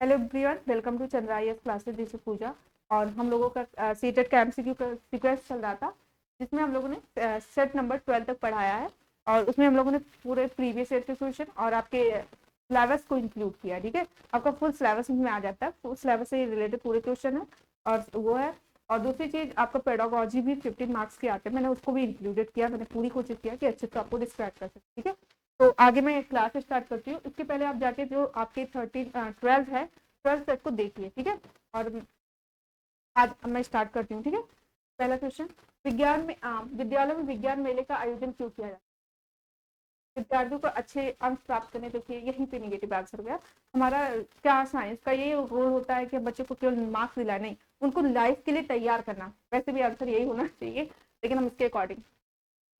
Hello everyone, welcome to Chandra IAS classes. This is Pooja. और हम लोगों का सीटेट का एमसीक्यू का सीक्वेंस चल रहा था, जिसमें हम लोगों ने सेट नंबर 12 तक पढ़ाया है। और उसमें हम लोगों ने पूरे प्रीवियस ईयर के क्वेश्चन और आपके सिलेबस को इंक्लूड किया। ठीक है, आपका फुल सिलेबस में आ जाता है, फुल सिलेबस से रिलेटेड पूरे क्वेश्चन है और वो है। और दूसरी चीज, आपका पेडागोजी भी 15 मार्क्स के आते हैं, मैंने उसको भी इंक्लूडेड किया। मैंने पूरी कोशिश किया कि अच्छे से आपको डिस्क्राइब कर सके। ठीक है, तो आगे मैं क्लास स्टार्ट करती हूँ। इसके पहले आप जाके जो आपके 12 है, 12 तक को देखिए। ठीक है, और आज मैं स्टार्ट करती हूँ। ठीक है, पहला क्वेश्चन, विज्ञान में विद्यालयों में विज्ञान मेले का आयोजन क्यों किया जाता है? विद्यार्थियों को अच्छे अंक प्राप्त करने, देखिए यहीं पे निगेटिव आंसर गया हमारा। क्या साइंस का ये रोल होता है कि बच्चों को केवल मार्क्स दिलाना, नहीं, उनको लाइफ के लिए तैयार करना। वैसे भी आंसर यही होना चाहिए, लेकिन हम इसके अकॉर्डिंग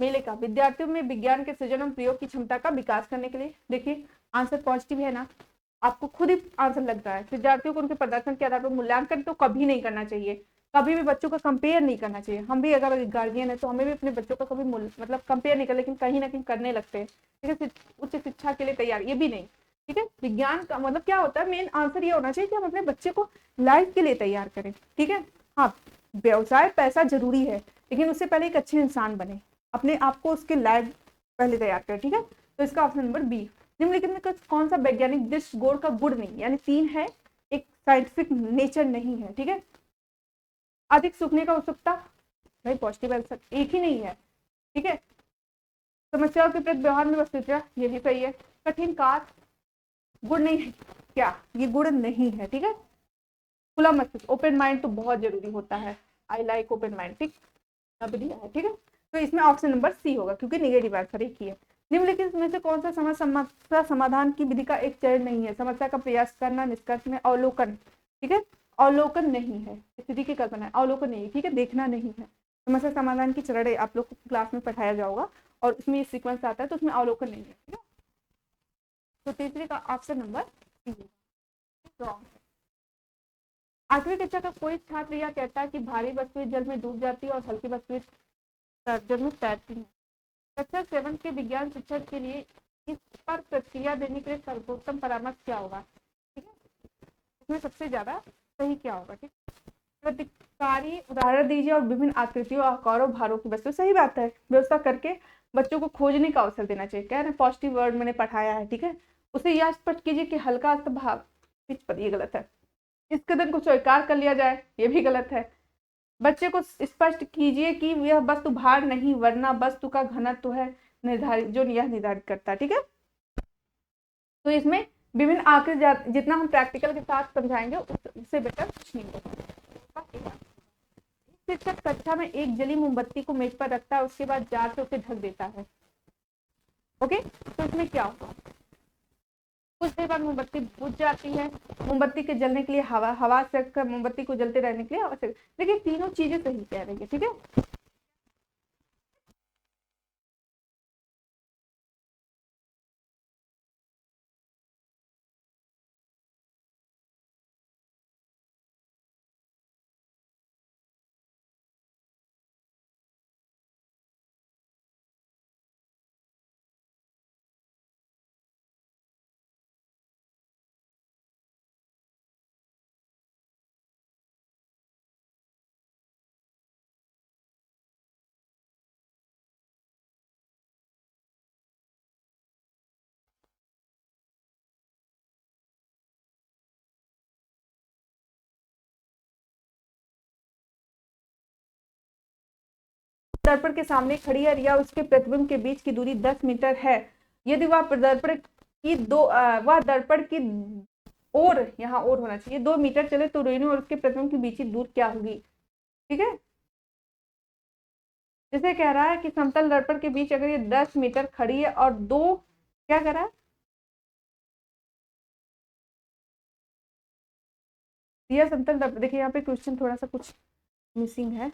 मेले का विद्यार्थियों में विज्ञान के सृजन और प्रयोग की क्षमता का विकास करने के लिए। देखिए आंसर पॉजिटिव है ना, आपको खुद ही आंसर लग रहा है। विद्यार्थियों को उनके प्रदर्शन के आधार पर मूल्यांकन तो कभी नहीं करना चाहिए, कभी भी बच्चों का कंपेयर नहीं करना चाहिए। हम भी अगर गार्जियन है तो हमें भी अपने बच्चों का कभी मतलब कंपेयर नहीं कर, लेकिन कहीं ना कहीं करने लगते हैं। ठीक है, उच्च शिक्षा के लिए तैयार, ये भी नहीं। ठीक है, विज्ञान का मतलब क्या होता है, मेन आंसर ये होना चाहिए कि हम अपने बच्चे को लाइफ के लिए तैयार करें। ठीक है, हाँ, व्यवसाय पैसा जरूरी है, लेकिन उससे पहले एक अच्छे इंसान बने, अपने आप को उसके लाइफ पहले तैयार करें। ठीक है, तो इसका ऑप्शन नंबर बी। निम्नलिखित में कौन सा वैज्ञानिक दृष्टि गुण का गुण नहीं, यानी 3 है, एक साइंटिफिक नेचर नहीं है। ठीक है, अधिक सूखने का उत्सुकता, भाई पॉजिटिव आंसर एक ही नहीं है। ठीक है, समस्याओं के प्रति व्यवहार में वस्तुतः, ये भी सही है। कठिन कार्य गुण नहीं है क्या, ये गुण नहीं है। ठीक है, खुला मस्तिष्क, ओपन माइंड तो बहुत जरूरी होता है। आई लाइक ओपन माइंड, ठीक, अब दिया है। ठीक है, तो इसमें ऑप्शन नंबर सी होगा, क्योंकि निगेटिव आंसर एक ही है। निम्नलिखित में से कौन सा समस्या समाधान की विधि का एक चरण नहीं है? समस्या का प्रयास करना, निष्कर्ष में अवलोकन। ठीक है, अवलोकन नहीं है, स्थिति की कल्पना है, अवलोकन नहीं है। ठीक है, देखना नहीं है। समस्या समाधान की चरण आप लोग को क्लास में पढ़ाया जाएगा और उसमें ये सीक्वेंस आता है, तो उसमें अवलोकन नहीं है। ठीक है, तो तीसरे का ऑप्शन नंबर सी रॉन्ग है। 8वीं कक्षा का कोई छात्र यह कहता है कि भारी वस्तुएं जल में डूब जाती है और हल्की वस्तुएं जल में तैरती हैं। कक्षा 7 के विज्ञान शिक्षक के लिए इस पर प्रतिक्रिया देने के लिए सर्वोत्तम परामर्श क्या होगा? ठीक है, इसमें सबसे ज्यादा सही क्या होगा? ठीक, प्रतिकारी उदाहरण दीजिए और विभिन्न आकृतियों, आकारों, भारों की वस्तु। सही बात है, व्यवस्था करके बच्चों को खोजने का अवसर देना चाहिए। कह रहे पॉजिटिव वर्ड मैंने पढ़ाया है। ठीक है, उसे यह स्पष्ट कीजिए कि हल्का भाव, पर ये गलत है। इस कदम को स्वीकार कर लिया जाए, ये भी गलत है। बच्चे को स्पष्ट कीजिए कि यह वस्तु भार नहीं, वरना वस्तु का घनत्व है निर्धारित, जो यह निर्धारित करता है। ठीक है, तो इसमें विभिन्न आकृति जितना हम प्रैक्टिकल के साथ समझाएंगे उससे बेटर कुछ नहीं होगा। शिक्षक कक्षा में एक जली मोमबत्ती को मेज पर रखता है, उसके बाद जार से उसे ढक देता है। ओके, तो इसमें क्या होगा? कुछ देर बाद मोमबत्ती बुझ जाती है। मोमबत्ती के जलने के लिए हवा से मोमबत्ती को जलते रहने के लिए आवश्यक। देखिए तीनों चीजें सही कह रही है। ठीक है, दर्पण के सामने खड़ी है रिया, उसके प्रतिबिंब के बीच की दूरी 10 मीटर है। यदि वह दर्पण की वह दर्पण की ओर, यहाँ ओर होना चाहिए, 2 मीटर चले तो रेणु और उसके प्रतिबिंब के बीच की दूर क्या होगी? ठीक है, जैसे कह रहा है कि समतल दर्पण के बीच अगर ये 10 मीटर खड़ी है और दो, क्या कह रहा है, रिया समतल दर्पण, देखिए यहाँ पे क्वेश्चन थोड़ा सा कुछ मिसिंग है।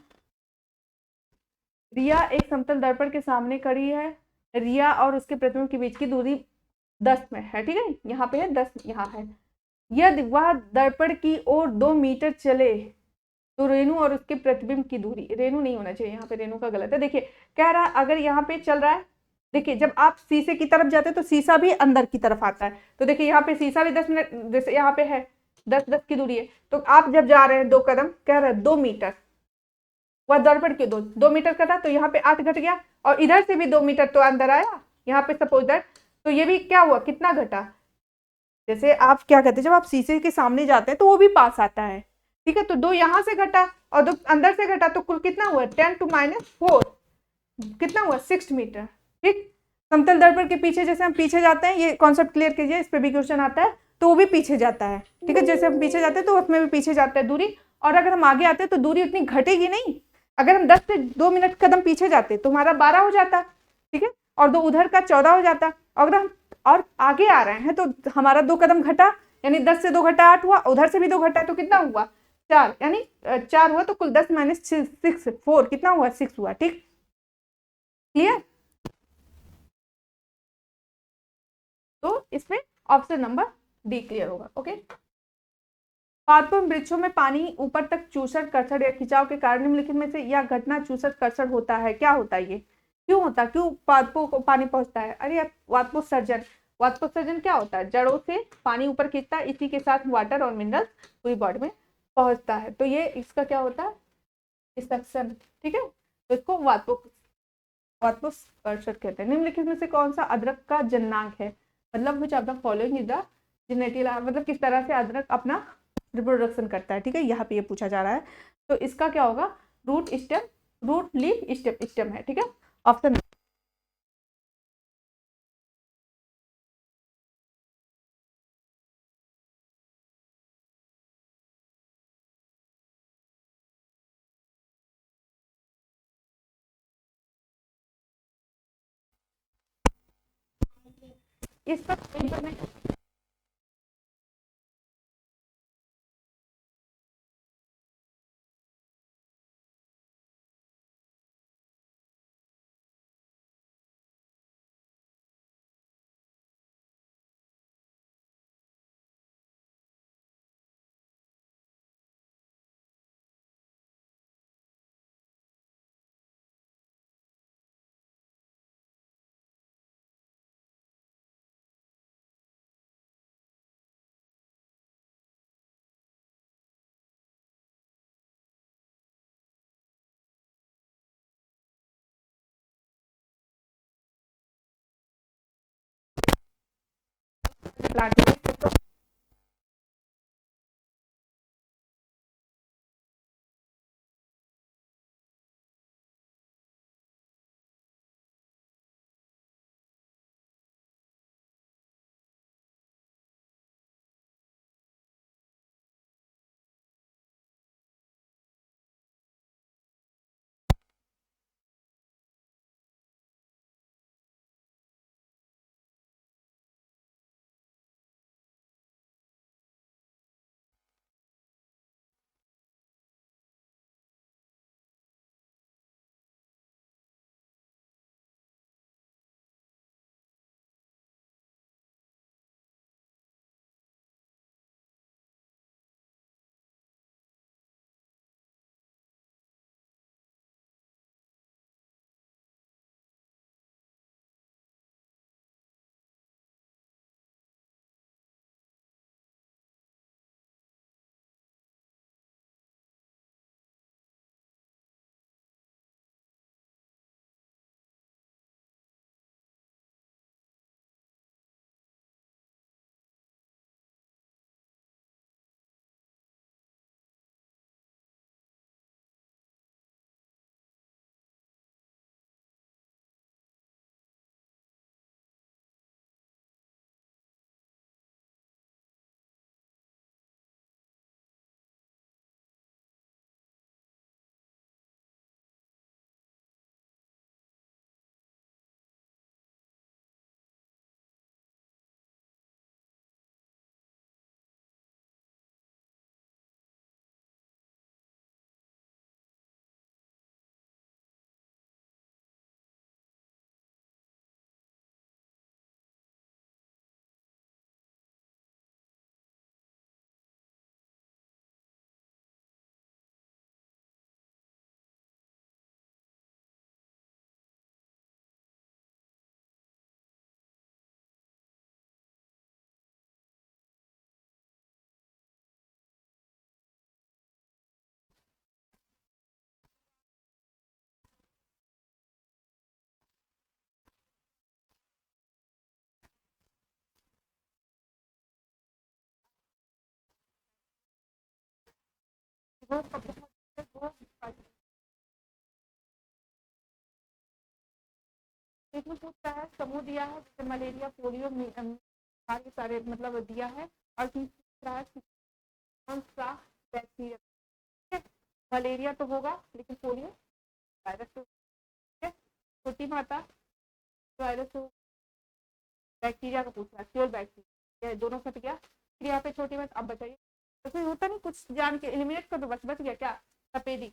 रिया एक समतल दर्पण के सामने खड़ी है, रिया और उसके प्रतिबिंब के बीच की दूरी 10 में है। ठीक है, यहाँ पे है 10, यहाँ है। यदि वह दर्पण की ओर 2 मीटर चले तो रेणु और उसके प्रतिबिंब की दूरी, रेणु नहीं होना चाहिए यहाँ पे, रेणु का गलत है। देखिए कह रहा अगर यहाँ पे चल रहा है, देखिए जब आप शीशे की तरफ जाते हैं तो शीशा भी अंदर की तरफ आता है, तो देखिए यहाँ पे शीशा भी 10 मिनट, जैसे यहाँ पे है 10-10 की दूरी है, तो आप जब जा रहे हैं 2 कदम, कह रहे हैं 2 मीटर, वह दर्पण के 2 मीटर कटा, तो यहाँ पे 8 घट गया, और इधर से भी 2 मीटर तो अंदर आया, यहाँ पे सपोज दैट, तो ये भी क्या हुआ, कितना घटा। जैसे आप क्या कहते हैं, जब आप शीशे के सामने जाते हैं तो वो भी पास आता है, ठीक है, तो 2 यहाँ से घटा और 2 अंदर से घटा, तो कुल कितना हुआ, 10⁻⁴, कितना हुआ, 6 मीटर, ठीक। समतल दर्पण के पीछे जैसे हम पीछे जाते हैं, ये कॉन्सेप्ट क्लियर कीजिए, इस पे भी क्वेश्चन आता है, तो वो भी पीछे जाता है, ठीक है, जैसे हम पीछे जाते हैं तो उसमें भी पीछे जाता है दूरी, और अगर हम आगे आते हैं तो दूरी उतनी घटेगी नहीं। अगर हम 10 से 2 मिनट कदम पीछे जाते तो हमारा 12 हो जाता, ठीक है, और 2 उधर का 14 हो जाता। अगर हम और आगे आ रहे हैं तो हमारा 2 कदम घटा, यानी 10 से 2 घटा 8 हुआ, उधर से भी 2 घटा तो कितना हुआ, 4, यानी 4 हुआ, तो कुल 10 - 6 4 कितना हुआ, 6 हुआ, ठीक, क्लियर। तो इसमें ऑप्शन नंबर डी क्लियर होगा, ओके। पादपों वृक्षों में पानी ऊपर तक चूसर कर्षण या खिंचाव के कारण निम्नलिखित में से यह घटना चूसर कर्षण होता है, क्या होता है ये, क्यों होता है, क्यों पादपों को पानी पहुंचता है, अरे वाष्पोत्सर्जन। वाष्पोत्सर्जन क्या होता है, जड़ों से पानी ऊपर खींचता है, इसी के साथ वाटर और मिनरल पूरी बॉडी में पहुंचता है, तो ये इसका क्या होता है, सक्शन, ठीक है, तो इसको वाष्पोत्सर्जन कहते हैं। निम्नलिखित में से कौन सा अदरक का जननांग है, मतलब which of the following is the genetic, मतलब किस तरह से अदरक अपना रिप्रोडक्शन करता है, ठीक है, यहाँ पे ये पूछा जा रहा है, तो इसका क्या होगा, root stem, root leaf stem, stem है, ठीक है, ऑप्शन इसका प्लांट वो वो इसमें पूछता है समूह दिया है, जैसे मलेरिया, पोलियो, सारे सारे मतलब दिया है। और तीसरा है कौन सा बैक्टीरिया, ठीक है। मलेरिया तो होगा, लेकिन पोलियो वायरस तो, ठीक है। छोटी माता वायरस तो, बैक्टीरिया का पूछ रहा है, प्योर बैक्टीरिया, दोनों कट गया। फिर यहाँ पे छोटी बात, अब बताइए तो कोई होता नहीं, कुछ जान के एलिमिनेट कर दो, बस बच गया क्या, सफेदी।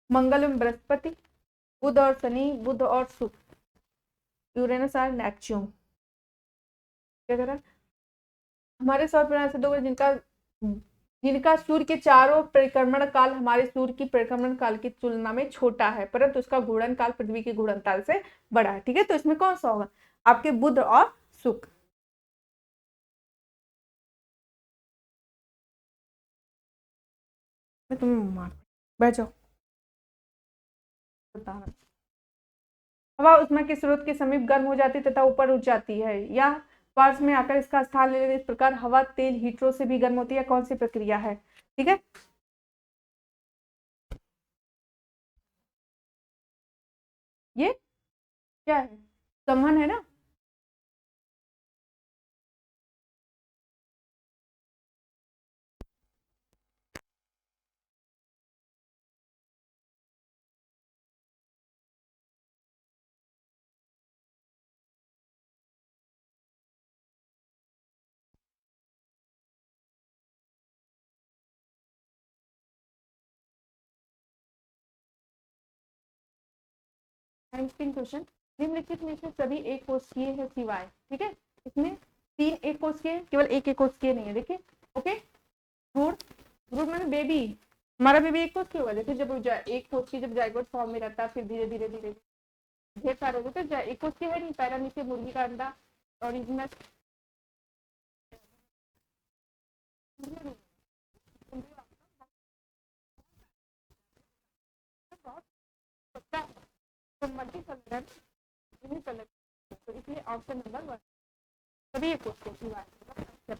मंगल में बृहस्पति, बुध और शनि, बुध और शुक्र, यूरेनस और नेपच्यून। क्या कह रहा है, हमारे सौर प्रणाली से दो जिनका जिनका सूर्य के चारों परिक्रमण काल हमारे सूर्य की परिक्रमण काल की तुलना में छोटा है, परंतु उसका घूर्णन काल पृथ्वी के घूर्णन काल से बड़ा है, ठीक है। तो इसमें कौन सा होगा, आपके बुध और शुक्र। तुम मार बैठ जाओ। हवा उष्मा के स्रोत के समीप गर्म हो जाती है तथा ऊपर उठ जाती है, या पार्श्व में आकर इसका स्थान ले लेती है। इस प्रकार हवा तेल हीटरों से भी गर्म होती है, कौन सी प्रक्रिया है, ठीक है। ये क्या है, संवहन है ना। क्वेश्चन, निम्नलिखित में से सभी एक कोशिकीय है सिवाय, ठीक है। इसमें तीन एक कोशिकीय, केवल एक कोशिकीय नहीं है, देखिए। ओके, भ्रूण, भ्रूण मैंने बेबी, हमारा बेबी एक कोशिकीय होगा, देखिए जब एक कोशिकीय जब जाइगोट फॉर्म में रहता है, फिर धीरे धीरे धीरे ढेर सारे होते हैं, एक कोशिकीय है नहीं, पैरा नीचे मुर्गी का अंडा, ओरिजिनल मल्टी कलर, तो इसलिए ऑप्शन नंबर 1 सभी एक कोशिकीय सिवाय।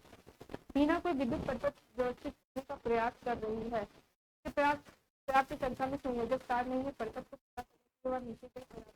टीना कोई विद्युत परिपथ व्यवस्थित करने का प्रयास कर रही है, प्रयास पर्याप्त संख्या में संयोजक तार नहीं है, परिपथ को नीचे के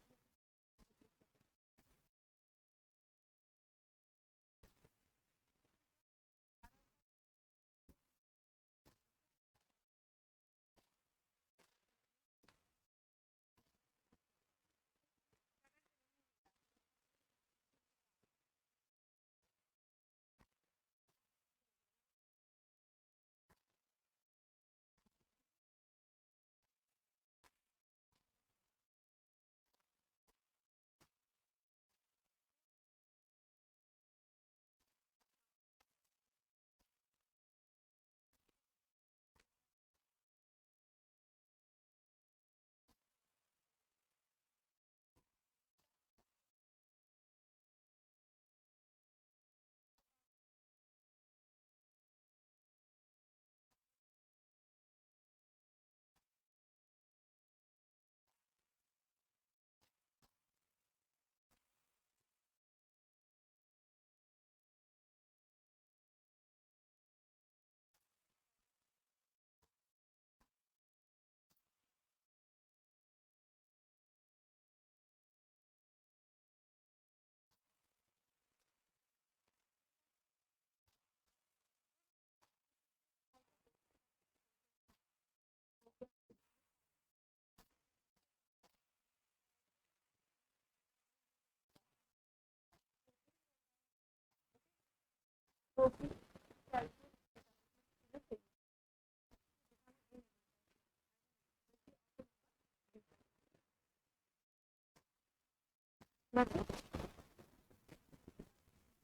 मोस्टली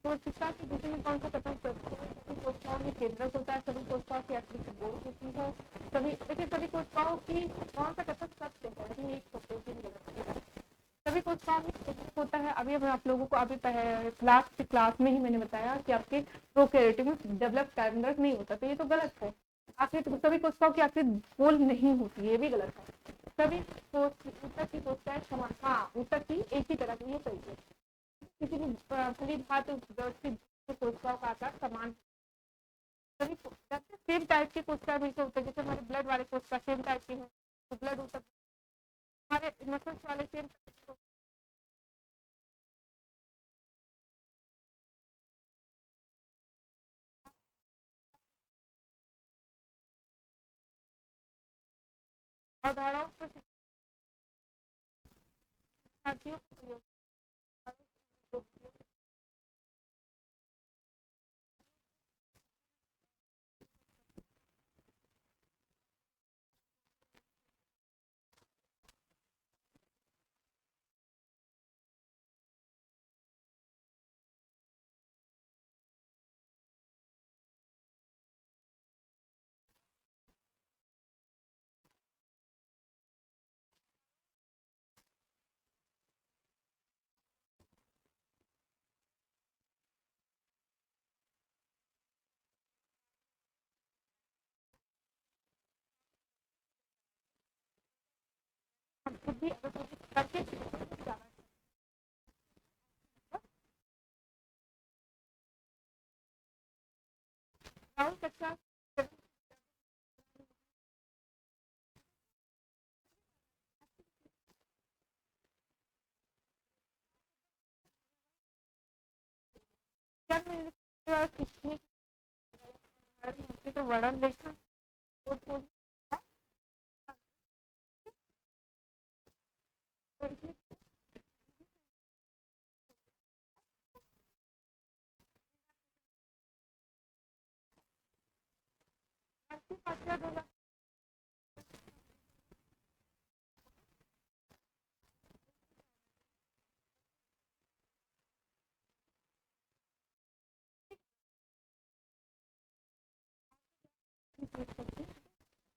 तो शिक्षा के विषय में कौन सा कथन सभी कोशिकाओं में केंद्रक होता है, सभी कोशिकाओं की अतिरिक्त बोध होती है, सभी देखिए सभी कोशिकाओं की कौन सा कथन सत्य है, ये एक सत्य गलत है। सभी कोशिकाओं में केंद्रक होता है। अभी मैं आप लोगों को अभी क्लास में ही मैंने बताया कि आपके प्रोकैरियोटिक में डेवलप केंद्रक नहीं होता, तो ये तो गलत है। आखिर सभी कोशिकाओं की आखिर गोल नहीं होती, ये भी गलत है। सभी ऊतक की कोशिकाएं समान, हाँ ऊतक की एक ही तरह की, ये सही है। किसी भी फली धातु व्यवस्थित कोशिकाओं का आकार समान, सभी सेम टाइप की कोशिका मिलकर होते हैं। जैसे हमारे ब्लड वाले कोशिका सेम टाइप की है, तो ब्लड ऊतक हमारे मसल्स वाले सेम। अवधारणाओं पर शिक्षार्थियों को प्रयोग बुद्धि करके राहुल कक्षा तो वर्णन देखा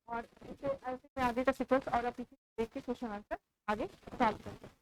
और ऐसे आगे का सीक्वेंस और आप देख के क्वेश्चन आंसर आगे स्टार्ट करते हैं।